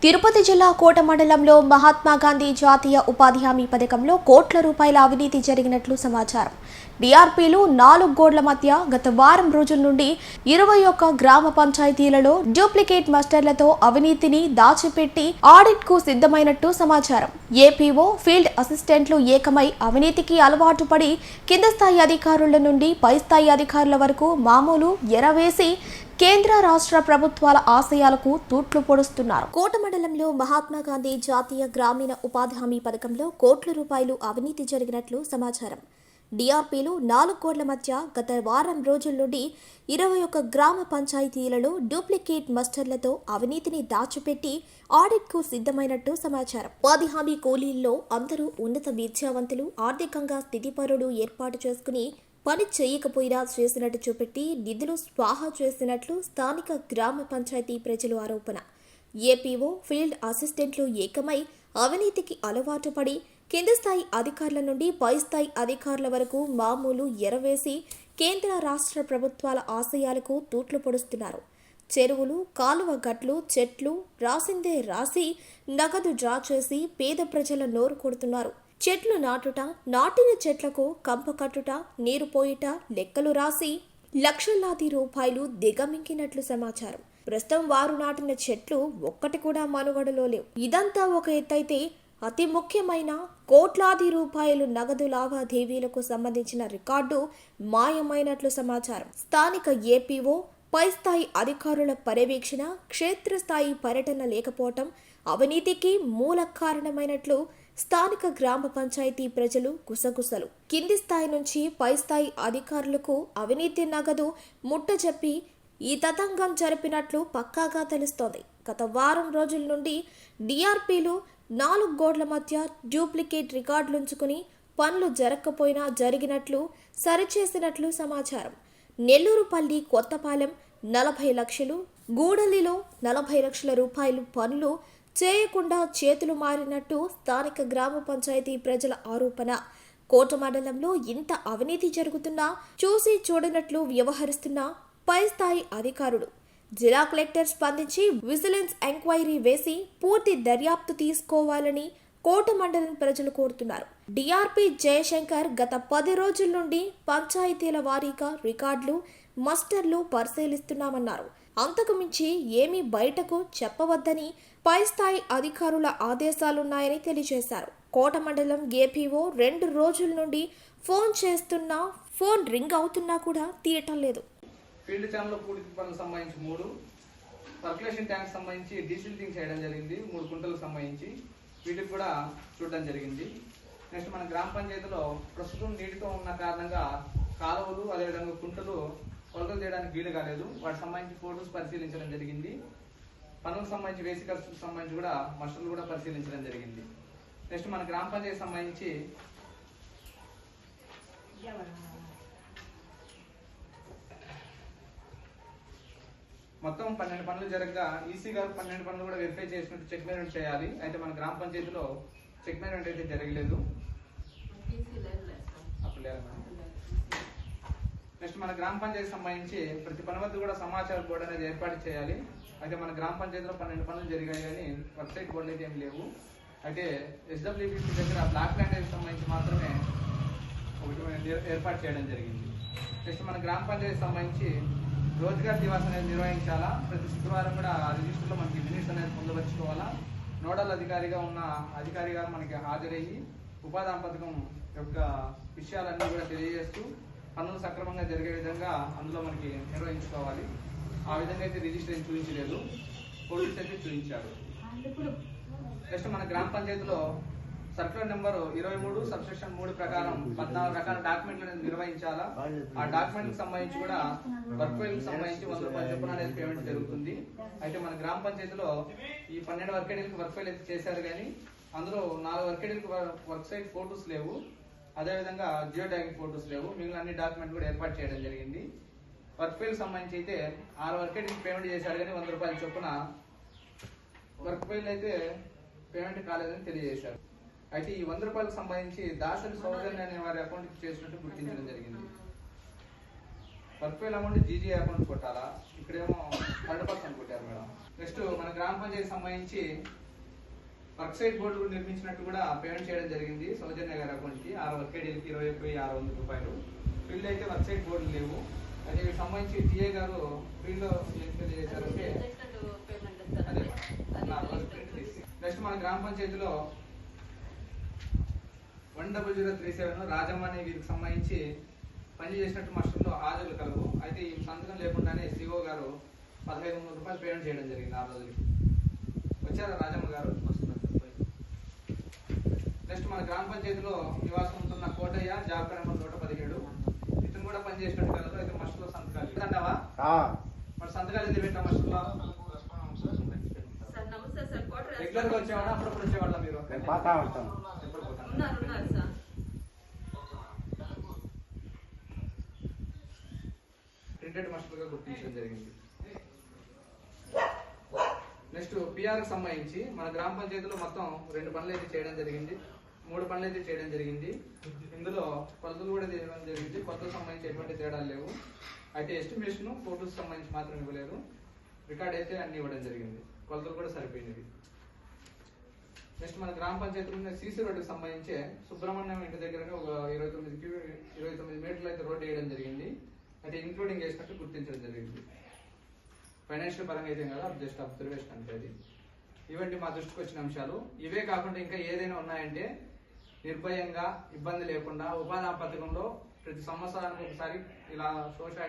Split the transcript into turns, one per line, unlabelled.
తిరుపతి జిల్లా కోట మండలంలో మహాత్మా గాంధీ జాతీయ ఉపాధి హామీ పథకంలో కోట్ల రూపాయల అవినీతి జరిగినట్లు సమాచారం. డిఆర్పీలు 4 గోడల మధ్య గత వారం రోజుల నుండి 21 గ్రామ పంచాయతీలలో డూప్లికేట్ మాస్టర్లతో అవినీతిని దాచిపెట్టి ఆడిట్ కు సిద్ధమైనట్టు సమాచారం. ఏపీఓ, ఫీల్డ్ అసిస్టెంట్లు ఏకమై అవినీతికి అలవాటు పడి కింద స్థాయి అధికారుల నుండి పై స్థాయి అధికారుల వరకు మామూలు ఎరవేసి కేంద్ర రాష్ట్ర ప్రభుత్వాల ఆశయాలకు తూట్లు పొడుస్తున్నారు. కోట మండలంలో మహాత్మా గాంధీ జాతీయ గ్రామీణ ఉపాధి హామీ పథకంలో కోట్ల రూపాయలు అవినీతి జరిగినట్లు సమాచారం. డిఆర్పీలు 4 గోడల మధ్య గత వారం రోజుల నుండి 21 గ్రామ పంచాయతీలలో డూప్లికేట్ మాస్టర్లతో అవినీతిని దాచిపెట్టి ఆడిట్ కు సిద్ధమైనట్టు సమాచారం. ఉపాధి హామీ కూలీల్లో అందరూ ఉన్నత విద్యావంతులు, ఆర్థికంగా స్థితిపరులు ఏర్పాటు చేసుకుని పని చేయకపోయినా చేసినట్టు చూపెట్టి నిధులు స్వాహా చేసినట్లు స్థానిక గ్రామ పంచాయతీ ప్రజలు ఆరోపణ. ఏపీఓ, ఫీల్డ్ అసిస్టెంట్లు ఏకమై అవినీతికి అలవాటు పడి కింద స్థాయి అధికారుల నుండి పై స్థాయి అధికారుల వరకు మామూలు ఎరవేసి కేంద్ర రాష్ట్ర ప్రభుత్వాల ఆశయాలకు తూట్లు పొడుస్తున్నారు. చెరువులు, కాలువ గట్లు, చెట్లు రాసిందే రాసి నగదు డ్రా చేసి పేద ప్రజల నోరు కొడుతున్నారు. చెట్లు నాటుట, నాటిన చెట్లకు కంప కట్టుట, నీరు పోయిట లెక్కలు రాసి లక్షలాది రూపాయలు దిగమింగినట్లు సమాచారం. ప్రస్తుతం వారు నాటిన చెట్లు ఒక్కటి కూడా మనుగడలో లేవు. ఇదంతా ఒక ఎత్తైతే అతి ముఖ్యమైన కోట్లాది రూపాయలు నగదు లావాదేవీలకు సంబంధించిన రికార్డు మాయమైనట్లు సమాచారం. స్థానిక ఏపీఓ, పై స్థాయి అధికారుల పర్యవేక్షణ, క్షేత్రస్థాయి పర్యటన లేకపోవటం అవినీతికి మూల కారణమైనట్లు స్థానిక గ్రామ పంచాయతీ ప్రజలు గుసగుసలు. కింది స్థాయి నుంచి పై స్థాయి అధికారులకు అవినీతి నగదు ముట్టజెప్పి ఈ తతంగం జరిపినట్లు పక్కాగా తెలుస్తోంది. గత వారం రోజుల నుండి డిఆర్పీలు 4 గోడల మధ్య డూప్లికేట్ రికార్డులుంచుకుని పనులు జరగకపోయినా జరిగినట్లు సరిచేసినట్లు సమాచారం. నెల్లూరుపల్లి కొత్తపాలెం 40 లక్షలు, గూడలిలో 40 లక్షల రూపాయలు పనులు చేయకుండా చేతులు మారినట్టు స్థానిక గ్రామ పంచాయతీ ప్రజల ఆరోపణ. కోట మండలంలో ఇంత అవినీతి జరుగుతున్నా చూసి చూడనట్లు వ్యవహరిస్తున్న పై స్థాయి అధికారులు. జిల్లా కలెక్టర్ స్పందించి విజిలెన్స్ ఎంక్వైరీ వేసి పూర్తి దర్యాప్తు తీసుకోవాలని కోట మండలం ప్రజలు కోరుతున్నారు. డిఆర్పీ జయశంకర్ గత 10 రోజుల నుండి పంచాయతీల వారీగా రికార్డులు, మస్టర్లు పరిశీలిస్తున్నామన్నారు. అంతకు మించి ఏమీ బయటకు చెప్పవద్దని పై స్థాయి అధికారుల ఆదేశాలున్నాయని తెలియజేశారు. కోట మండలం ఏపీఓ 2 రోజుల నుండి ఫోన్ చేస్తున్నా ఫోన్ రింగ్ అవుతున్నా కూడా తీయటం లేదు.
ఫీల్డ్ ఛానల్ పూర్తి పనులకు సంబంధించి 3, సర్క్యులేషన్ ట్యాంక్ సంబంధించి డీసిల్టింగ్ చేయడం జరిగింది 3 కుంటలకు సంబంధించి, వీటికి కూడా చూడడం జరిగింది. నెక్స్ట్ మన గ్రామ పంచాయతీలో ప్రస్తుతం నీటితో ఉన్న కారణంగా కాలువలు అదేవిధంగా కుంటలు కొలతలు చేయడానికి వీలు కాలేదు. వాటికి సంబంధించి ఫోటోస్ పరిశీలించడం జరిగింది. పనులకు సంబంధించి బేసిక్ ఖర్చులకు సంబంధించి కూడా మస్టర్లు కూడా పరిశీలించడం జరిగింది. నెక్స్ట్ మన గ్రామ పంచాయతీ సంబంధించి మొత్తం 12 పనులు జరగగా ఈసీ గారు 12 పనులు కూడా వెరిఫై చేసినట్టు చెక్ మేనేజ్మెంట్ చేయాలి. అయితే మన గ్రామ పంచాయతీలో చెక్ మేనేజ్మెంట్ అయితే జరగలేదు. నెక్స్ట్ మన గ్రామ పంచాయతీ సంబంధించి ప్రతి పని వద్ద కూడా సమాచార బోర్డు అనేది ఏర్పాటు చేయాలి. అయితే మన గ్రామ పంచాయతీలో 12 పనులు జరిగాయి కానీ వెబ్సైట్ బోర్డులు అయితే ఏమి లేవు. అయితే ఎస్డబ్ల్యూపీసీ దగ్గర బ్లాక్ ప్లాంటేషన్ సంబంధించి మాత్రమే ఒకటి ఏర్పాటు చేయడం జరిగింది. నెక్స్ట్ మన గ్రామ పంచాయతీ సంబంధించి రోజ్గార్ దివాస్ అనేది నిర్వహించాలా. ప్రతి శుక్రవారం కూడా ఆ రిజిస్టర్లో మనకి మినిట్స్ అనేది పొందుపరుచుకోవాలా. నోడల్ అధికారిగా ఉన్న అధికారి గారు మనకి హాజరయ్యి ఉపాధి హామీ పథకం యొక్క విషయాలన్నీ కూడా తెలియజేస్తూ పనులు సక్రమంగా జరిగే విధంగా అందులో మనకి నిర్వహించుకోవాలి. ఆ విధంగా అయితే రిజిస్టర్ చూపించలేదు, పోలీస్ అయితే చూపించారు. నెక్స్ట్ మన గ్రామ పంచాయతీలో సర్క్యులర్ నెంబర్ 23 సబ్సెక్షన్ 3 ప్రకారం 14 రకాల డాక్యుమెంట్లు అనేది నిర్వహించాలా. ఆ డాక్యుమెంట్కి సంబంధించి కూడా వర్క్ ఫైల్కి సంబంధించి 100 రూపాయలు చొప్పున అనేది పేమెంట్ జరుగుతుంది. అయితే మన గ్రామ పంచాయతీలో ఈ 12 వర్కేడీలకు వర్క్ ఫైల్ అయితే చేశారు కానీ అందులో 4 వర్కేడీలకు వర్క్ సైట్ ఫోటోస్ లేవు, అదేవిధంగా జియో ట్యాగింగ్ ఫోటోస్ లేవు. మిగిలిన అన్ని డాక్యుమెంట్ కూడా ఏర్పాటు చేయడం జరిగింది. వర్క్ ఫైల్ సంబంధించి అయితే 6 వర్కేడీకి పేమెంట్ చేశారు కానీ 100 రూపాయల చొప్పున వర్క్ ఫైల్ అయితే పేమెంట్ కాలేదని తెలియజేశారు. అయితే ఈ 100 రూపాయలకు సంబంధించి దాసరి సౌజన్య అనే వారి అకౌంట్కి చేసినట్టు గుర్తించడం జరిగింది. Work file amount GG account కొట్టాలా, ఇక్కడేమో 100% కొట్టారు మేడం. నెక్స్ట్ మన గ్రామ పంచాయతీ సంబంధించి వర్క్ సైట్ బోర్డులు నిర్మించినట్టు కూడా పేమెంట్ చేయడం జరిగింది సౌజన్య గారి అకౌంట్ కి 6 వర్కేడీలకి 21,600 రూపాయలు. ఫీల్డ్ అయితే వర్క్ సైట్ బోర్డులు లేవు. అయితే వీటికి సంబంధించి టీఏ గారు ఫీల్డ్ లో ఏం చేశారంటే నెక్స్ట్ మన గ్రామ పంచాయతీలో 10037 రాజమ్మ అనే వీరికి సంబంధించి పనిచేసినట్టు మాస్టర్లో హాజరులు కలవు. అయితే ఈ సంతకం లేకుండానే సిఓ గారు 1,500 రూపాయలు పేమెంట్ చేయడం జరిగింది 6 రోజులకి. వచ్చారా రాజమ్మ గారు? నెక్స్ట్ మన గ్రామ పంచాయతీలో నివాసం ఉంటున్న కోటయ్య జాబ్ నెంబర్ 117 ఇతను కూడా పనిచేసినట్టు కలదు. అయితే మాస్టర్లో సంతకాలు అంటావా? మరి సంతకాలు ఎందుకు పెట్టా మాస్టర్లో? రెగ్యులర్ గా వచ్చేవాళ్ళ అప్పుడప్పుడు వచ్చేవాళ్ళ మీరు? ప్రింటెడ్ మాస్టర్ గా గుర్తించడం జరిగింది. నెక్స్ట్ పిఆర్ కి సంబంధించి మన గ్రామ పంచాయతీలో మొత్తం 2 పనులు అయితే చేయడం జరిగింది, 3 పనులు అయితే చేయడం జరిగింది. ఇందులో కొలతలు కూడా చేయడం జరిగింది. కొలతలకు సంబంధించి ఎటువంటి తేడాలు లేవు. అయితే ఎస్టిమేషన్ ఫోటోస్ సంబంధించి మాత్రం ఇవ్వలేదు. రికార్డ్ అయితే అన్ని ఇవ్వడం జరిగింది. కొలతలు కూడా సరిపోయినవి. నెక్స్ట్ మన గ్రామ పంచాయతీలో సీసీ రోడ్డుకి సంబంధించి సుబ్రహ్మణ్యం ఇంటి దగ్గర ఒక 29 మీటర్లు అయితే రోడ్డు వేయడం జరిగింది. అయితే ఇంక్లూడింగ్ చేసినట్టు గుర్తించడం జరిగింది. ఫైనాన్షియల్ పరంగా అయితే కదా, జస్ట్ అబ్జర్వేషన్ అంటే అది. ఇవంటి మా దృష్టికి వచ్చిన అంశాలు. ఇవే కాకుండా ఇంకా ఏదైనా ఉన్నాయంటే నిర్భయంగా ఇబ్బంది లేకుండా ఉపాధి పథకంలో ప్రతి సంవత్సరానికి ఒకసారి ఇలా సోషల్